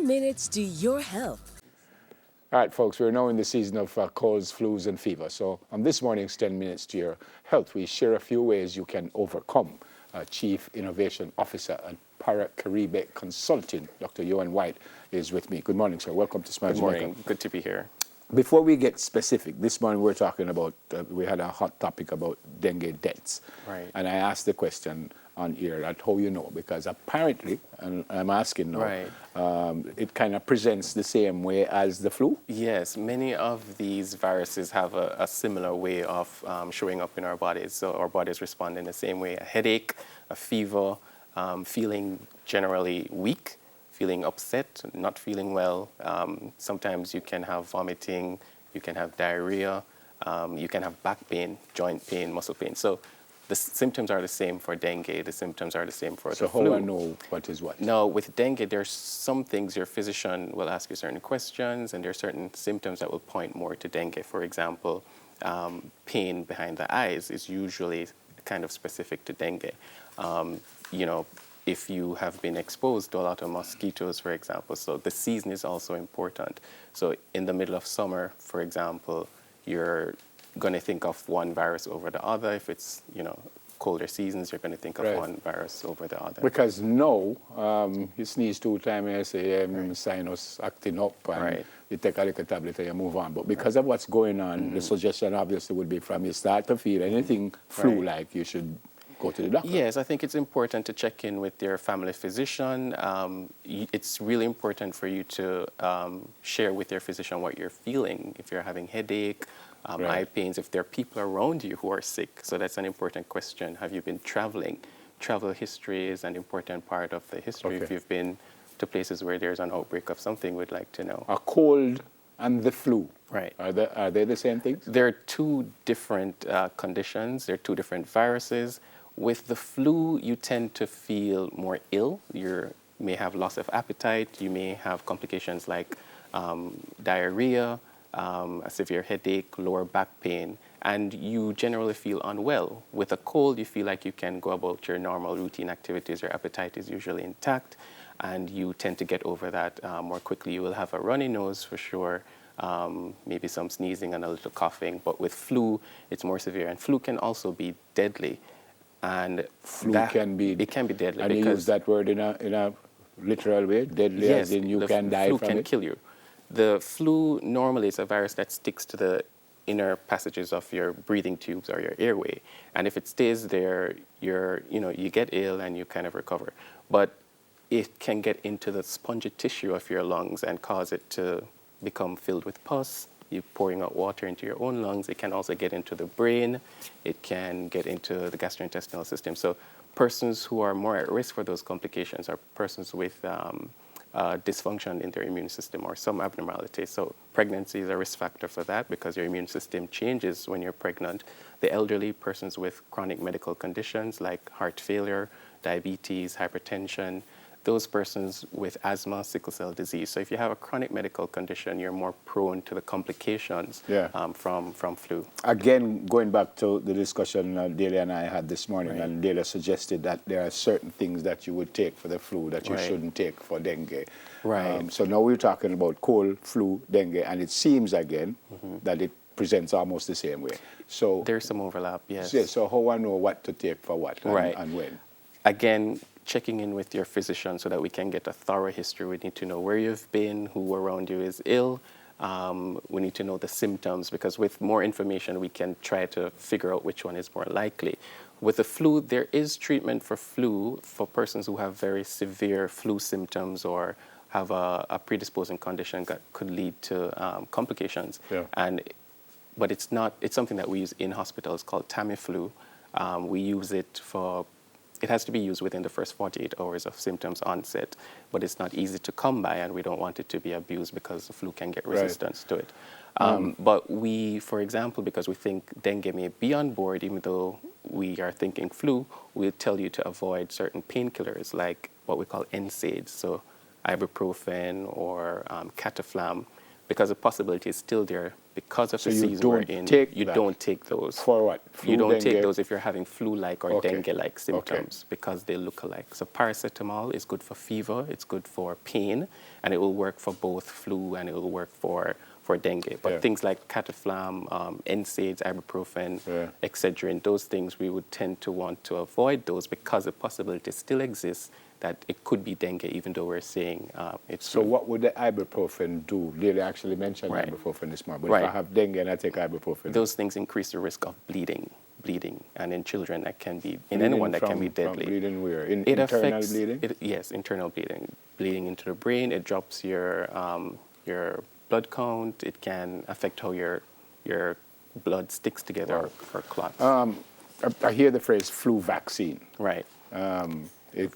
10 minutes to your health. All right, folks, we're now in the season of colds, flus, and fever. So on this morning's 10 Minutes to Your Health, we share a few ways you can overcome. Chief Innovation Officer at Para-Caribe Consulting, Dr. Yohann White, is with me. Good morning, sir. Welcome to Smile Jamaica. Good morning. Good to be here. Before we get specific, this morning we're talking about, we had a hot topic about dengue deaths. Right. And I asked the question on here that how you know, because apparently, and I'm asking now, Right. it kind of presents the same way as the flu? Yes, many of these viruses have a similar way of showing up in our bodies. So our bodies respond in the same way. A headache, a fever, feeling generally weak, feeling upset, not feeling well. Sometimes you can have vomiting, you can have diarrhea, you can have back pain, joint pain, muscle pain. So the symptoms are the same for dengue. The symptoms are the same for the flu. So how I know what is what? Now, with dengue, there's some things your physician will ask you certain questions, and there are certain symptoms that will point more to dengue. For example, pain behind the eyes is usually kind of specific to dengue. If you have been exposed to a lot of mosquitoes, for example, so the season is also important. So in the middle of summer, for example, you're going to think of one virus over the other. If it's, colder seasons, you're going to think of one virus over the other. Because now, you sneeze 2 times, you say, sinus acting up, and you take a little tablet and you move on. But because of what's going on, the suggestion obviously would be from you start to feel anything flu-like, you should go to the doctor. Yes, I think it's important to check in with your family physician. It's really important for you to share with your physician what you're feeling. If you're having headache, eye pains, if there are people around you who are sick. So that's an important question. Have you been traveling? Travel history is an important part of the history. If you've been to places where there's an outbreak of something, we'd like to know. A cold and the flu. Right. Are they the same things? They're two different conditions. They're two different viruses. With the flu, you tend to feel more ill. You may have loss of appetite. You may have complications like diarrhea, a severe headache, lower back pain, and you generally feel unwell. With a cold, you feel like you can go about your normal routine activities. Your appetite is usually intact, and you tend to get over that more quickly. You will have a runny nose for sure, maybe some sneezing and a little coughing. But with flu, it's more severe, and flu can also be deadly. And flu can be deadly. And you use that word in a literal way, deadly, yes, as in you can die from it? The flu can kill you. The flu normally is a virus that sticks to the inner passages of your breathing tubes or your airway. And if it stays there, you get ill and you kind of recover. But it can get into the spongy tissue of your lungs and cause it to become filled with pus. You're pouring out water into your own lungs. It can also get into the brain. It can get into the gastrointestinal system. So persons who are more at risk for those complications are persons with dysfunction in their immune system or some abnormality. So pregnancy is a risk factor for that because your immune system changes when you're pregnant. The elderly, persons with chronic medical conditions like heart failure, diabetes, hypertension, those persons with asthma, sickle cell disease. So if you have a chronic medical condition, you're more prone to the complications from flu. Again, going back to the discussion Delia and I had this morning, and Delia suggested that there are certain things that you would take for the flu that you shouldn't take for dengue. Right. So now we're talking about cold, flu, dengue, and it seems again that it presents almost the same way. So there's some overlap, yes. So how I know what to take for what and when? Again, checking in with your physician so that we can get a thorough history. We need to know where you've been, who around you is ill. We need to know the symptoms because with more information, we can try to figure out which one is more likely. With the flu, there is treatment for flu for persons who have very severe flu symptoms or have a predisposing condition that could lead to complications. But it's something that we use in hospitals called Tamiflu. We use it it has to be used within the first 48 hours of symptoms onset, but it's not easy to come by and we don't want it to be abused because the flu can get resistance to it. But we, for example, because we think dengue may be on board, even though we are thinking flu, we'll tell you to avoid certain painkillers like what we call NSAIDs, so ibuprofen or cataflam. because the possibility is still there because of So the you season we're don't in. take You that. don't take those. For what? You don't take dengue? those if you're having flu-like or Okay. dengue-like symptoms because they look alike. So paracetamol is good for fever, it's good for pain, and it will work for both flu and it will work for dengue. But Yeah. things like cataflam, NSAIDs, ibuprofen, Yeah. Excedrin, those things we would tend to want to avoid those because the possibility still exists that it could be dengue, even though we're saying it's So flu. what would the ibuprofen do? Lily actually mentioned Right. ibuprofen this morning. But Right. if I have dengue and I take ibuprofen, Those things increase the risk of bleeding, and in children that can be, in bleeding anyone that can be from deadly. bleeding where? It Internal affects, bleeding? yes, internal bleeding into the brain. It drops your blood count. It can affect how your blood sticks together or clots. I hear the phrase flu vaccine. Right. If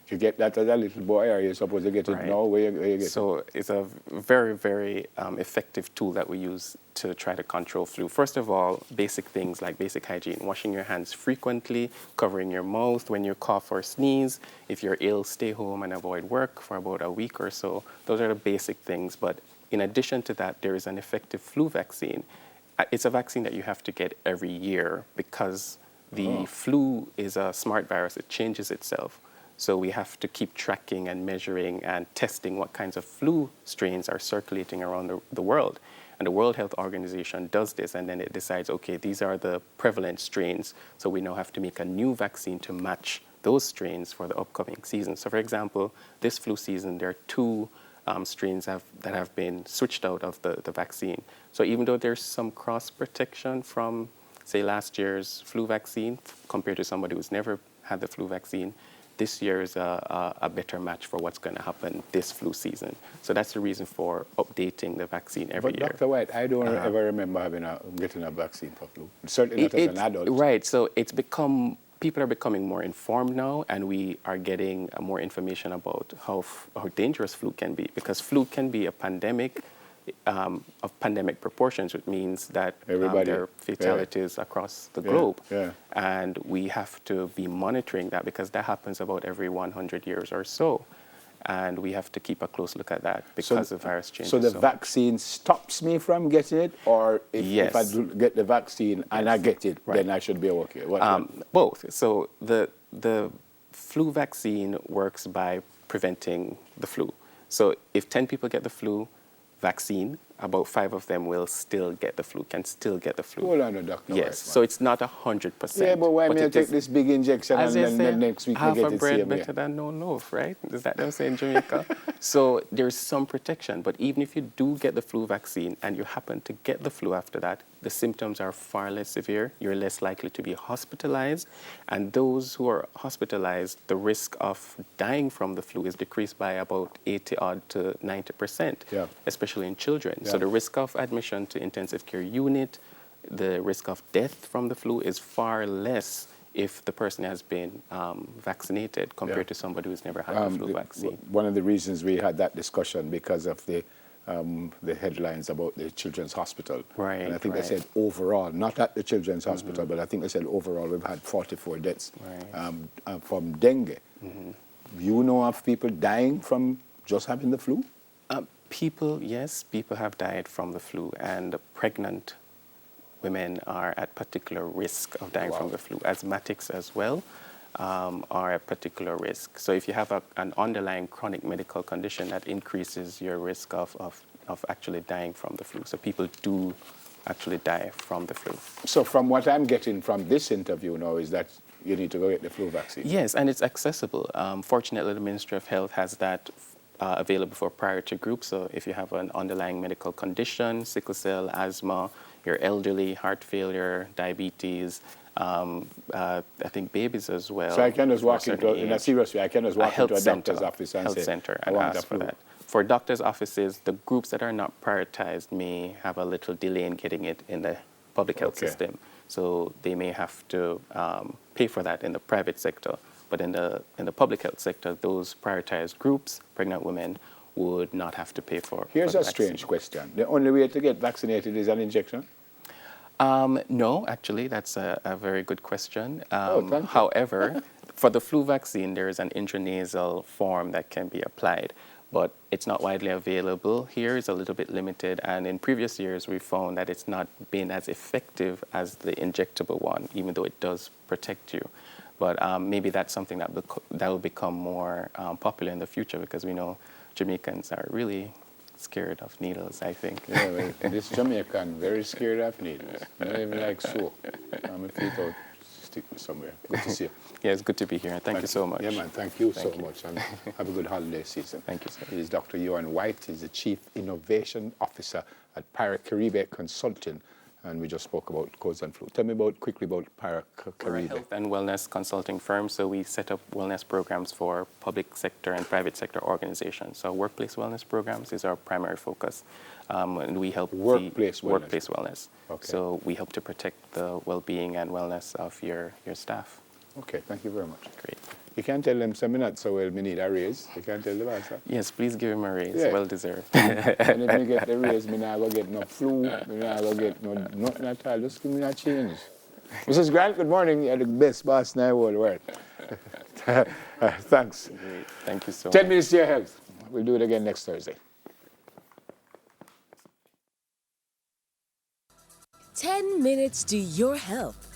you get that as a little boy, or you're supposed to get it Right. now? Where you get it? So it's a very, very effective tool that we use to try to control flu. First of all, basic things like basic hygiene, washing your hands frequently, covering your mouth when you cough or sneeze. If you're ill, stay home and avoid work for about a week or so. Those are the basic things. But in addition to that, there is an effective flu vaccine. It's a vaccine that you have to get every year because the flu is a smart virus. It changes itself. So we have to keep tracking and measuring and testing what kinds of flu strains are circulating around the world. And the World Health Organization does this, and then it decides, okay, these are the prevalent strains, so we now have to make a new vaccine to match those strains for the upcoming season. So for example, this flu season, there are two strains that have been switched out of the vaccine. So even though there's some cross-protection from, say, last year's flu vaccine compared to somebody who's never had the flu vaccine, this year is a better match for what's going to happen this flu season. So that's the reason for updating the vaccine every year. But Dr. White, I don't ever remember getting a vaccine for flu. Certainly not as an adult. Right, so people are becoming more informed now, and we are getting more information about how dangerous flu can be, because flu can be a pandemic of pandemic proportions, which means that there are fatalities across the globe. Yeah. And we have to be monitoring that because that happens about every 100 years or so. And we have to keep a close look at that because the virus changes. So the vaccine stops me from getting it, or if I do get the vaccine and I get it, then I should be okay? Both. So the flu vaccine works by preventing the flu. So if 10 people get the flu vaccine, about 5 of them will still get the flu, can still get the flu. Hold on, Dr. Yes, White, so it's not 100%. Yeah, but why may I take this big injection and then next week I get it? Half a bread better than no loaf, right? Is that what I'm saying in Jamaica? So there's some protection, but even if you do get the flu vaccine and you happen to get the flu after that, the symptoms are far less severe. You're less likely to be hospitalized. And those who are hospitalized, the risk of dying from the flu is decreased by about 80-odd to 90%, especially in children. So the risk of admission to intensive care unit, the risk of death from the flu is far less if the person has been vaccinated compared to somebody who's never had the flu vaccine. One of the reasons we had that discussion because of the headlines about the Children's Hospital. Right, and I think they said overall, not at the Children's Hospital, but I think they said overall we've had 44 deaths from dengue. You know of people dying from just having the flu? Yes, people have died from the flu, and pregnant women are at particular risk of dying from the flu. Asthmatics as well are at particular risk. So if you have an underlying chronic medical condition, that increases your risk of actually dying from the flu. So people do actually die from the flu. So from what I'm getting from this interview now is that you need to go get the flu vaccine. Yes, and it's accessible. Fortunately, the Ministry of Health has that available for priority groups. So if you have an underlying medical condition, sickle cell, asthma, you're elderly, heart failure, diabetes, I think babies as well. So I can just walk into, in a serious way, I can just walk into a doctor's office and say, I want ask for that. For doctors' offices, the groups that are not prioritized may have a little delay in getting it in the public health system. So they may have to pay for that in the private sector. But in the public health sector, those prioritized groups, pregnant women, would not have to pay for Here's for a strange question. The only way to get vaccinated is an injection? No, actually, that's a very good question. Thank you. However, for the flu vaccine, there is an intranasal form that can be applied. but it's not widely available here. It's a little bit limited, and in previous years we found that it's not been as effective as the injectable one, even though it does protect you. But maybe that's something that will become more popular in the future, because we know Jamaicans are really scared of needles, I think. Yeah, well, this Jamaican very scared of needles. Not even like soap. I'm a feet out, stick me somewhere. Good to see you. Yeah, it's good to be here. Thank you so much. Yeah, man, thank you so much, and have a good holiday season. Thank you, sir. He is Dr. Yohann White. He's the Chief Innovation Officer at Paracaribe Consulting, and we just spoke about colds and flu. Tell me quickly about We're a Paracaribe. health and wellness consulting firm, so we set up wellness programs for public sector and private sector organizations. So workplace wellness programs is our primary focus, and we help Workplace wellness. Workplace wellness. Okay. So we help to protect the well-being and wellness of your staff. Okay, thank you very much. Great. You can tell them some minutes, so well, we need a raise. You can tell them answer. Yes, please give him a raise. Yeah. Well deserved. And if me get the raise, me not go get no flu, me not go get nothing at all. Just give me a change. Mrs. Grant, good morning. You're the best boss in the whole world. Thanks. Great. Thank you so 10 much. minutes to your health. We'll do it again next Thursday. 10 minutes to your health.